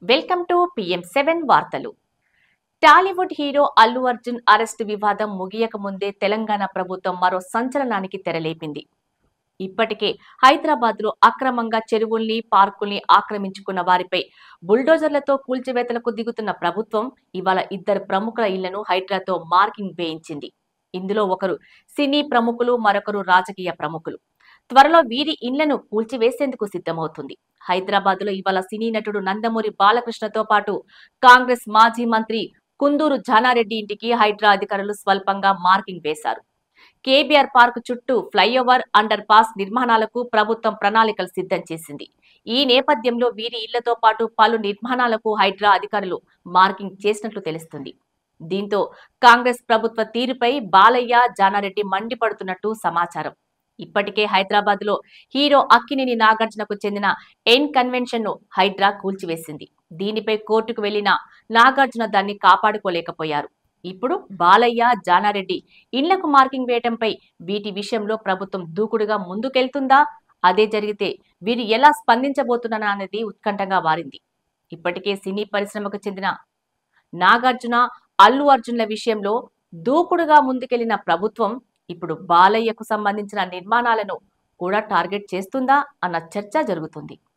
Welcome to PM7 వార్తలు. Tollywood hero Allu Arjun arrest వివాదం ముగియక ముందే తెలంగాణ ప్రభుత్వం మరో సంచలనానికి తెరలేపింది. ఇప్పటికే హైదరాబాద్ లో అక్రమంగా చెరువుల్ని, పార్కుల్ని ఆక్రమించుకున్న వారిపై బుల్డోజర్లతో కూల్చివేతలకు దిగుతున్న ప్రభుత్వం ఇవాళ ఇద్దరు ప్రముఖుల ఇళ్లను హైడ్రాతో మార్కింగ్ వేయించింది. ఇందులో ఒకరు సినీ ప్రముఖులు, మరొకరు రాజకీయ ప్రముఖులు. త్వరలో వీరి ఇళ్లను కూల్చివేసేందుకు సిద్ధమవుతుంది. హైదరాబాద్ లో ఇవాళ సినీ నటుడు నందమూరి బాలకృష్ణతో పాటు కాంగ్రెస్ మాజీ మంత్రి కుందూరు జానారెడ్డి ఇంటికి హైడ్రా అధికారులు స్వల్పంగా మార్కింగ్ వేశారు. కేబీఆర్ పార్క్ చుట్టూ ఫ్లైఓవర్, అండర్ పాస్ నిర్మాణాలకు ప్రభుత్వం ప్రణాళికలు సిద్ధం చేసింది. ఈ నేపథ్యంలో వీరి ఇళ్లతో పాటు పలు నిర్మాణాలకు హైడ్రా అధికారులు మార్కింగ్ చేసినట్లు తెలుస్తుంది. దీంతో కాంగ్రెస్ ప్రభుత్వ తీరుపై బాలయ్య, జానారెడ్డి మండిపడుతున్నట్టు సమాచారం. ఇప్పటికే హైదరాబాద్ లో హీరో అక్కినేని నాగార్జునకు చెందిన ఎన్ కన్వెన్షన్ ను హైడ్రా కూల్చివేసింది. దీనిపై కోర్టుకు వెళ్లిన నాగార్జున దాన్ని కాపాడుకోలేకపోయారు. ఇప్పుడు బాలయ్య, జానారెడ్డి ఇళ్లకు మార్కింగ్ వేయటంపై వీటి విషయంలో ప్రభుత్వం దూకుడుగా ముందుకెళ్తుందా? అదే జరిగితే వీరు ఎలా స్పందించబోతున్నారా అనేది ఉత్కంఠగా మారింది. ఇప్పటికే సినీ పరిశ్రమకు చెందిన నాగార్జున, అల్లు అర్జున్ల విషయంలో దూకుడుగా ముందుకెళ్లిన ప్రభుత్వం ఇప్పుడు బాలయ్యకు సంబంధించిన నిర్మాణాలను కూడా టార్గెట్ చేస్తుందా అన్న చర్చ జరుగుతుంది.